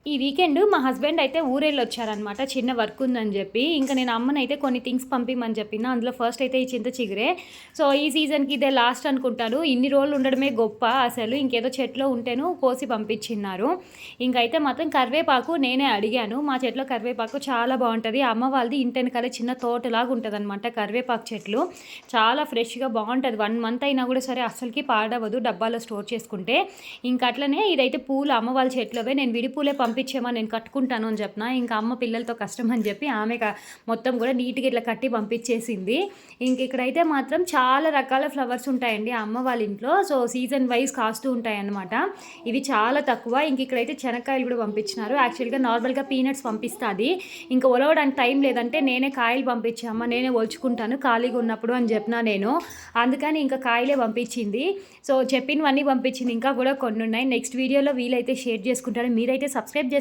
ఈ వీకెండ్ మా హస్బెండ్ అయితే ఊరెళ్ళొచ్చారనమాట. చిన్న వర్క్ ఉందని జెప్పి. ఇంకా నేను అమ్మనైతే కొన్ని థింగ్స్ పంపిమని చెప్పిన. అందులో ఫస్ట్ అయితే ఈ చింత చిగురే. సో, ఈ సీజన్‌కి ఇదే లాస్ట్ అనుకుంటాను. ఇన్ని రోజులు ఉండడమే గొప్ప అసలు. ఇంకేదో చెట్లో ఉంటేను కోసి పంపించిన్నారు. ఇంకైతే మాత్రం కరివేపాకు నేనే అడిగాను. మా చెట్లో కరివేపాకు చాలా బావుంటది. అమ్మ వాళ్ళది ఇంటెనకాలే చిన్న తోటలాగా ఉంటదనమాట కరివేపాకు చెట్లు. చాలా ఫ్రెష్‌గా బావుంటది. 1 మంత్ అయినా గూడా సరే అస్సలకి పాడవదు డబ్బాలో స్టోర్ చేసుకుంటే. ఇంక అట్లనే ఇదైతే పూలు అమ్మ వాళ్ళ చెట్లవే. నేను విడి పూలే పంపించేమా నేను కట్టుకుంటాను అని చెప్పిన. ఇంకా అమ్మ పిల్లలతో కష్టం అని చెప్పి ఆమె మొత్తం కూడా నీట్గా ఇట్లా కట్టి పంపించేసింది. ఇంక ఇక్కడైతే మాత్రం చాలా రకాల ఫ్లవర్స్ ఉంటాయండి అమ్మ వాళ్ళ ఇంట్లో. సో సీజన్ వైజ్ కాస్తూ ఉంటాయన్నమాట. ఇవి చాలా తక్కువ. ఇంక ఇక్కడైతే శనక్కాయలు కూడా పంపించినారు. యాక్చువల్గా నార్మల్గా పీనట్స్ పంపిస్తుంది. ఇంకా ఒలవడానికి టైం లేదంటే నేనే కాయలు పంపించామా నేనే ఒలుచుకుంటాను ఖాళీగా ఉన్నప్పుడు అని చెప్పిన నేను. అందుకని ఇంకా కాయలే పంపించింది. సో చెప్పినవన్నీ పంపించింది. ఇంకా కూడా కొన్ని ఉన్నాయి. నెక్స్ట్ వీడియోలో వీలైతే షేర్ చేసుకుంటాను. మీరైతే సబ్స్క్రైబ్ చేసుకోండి.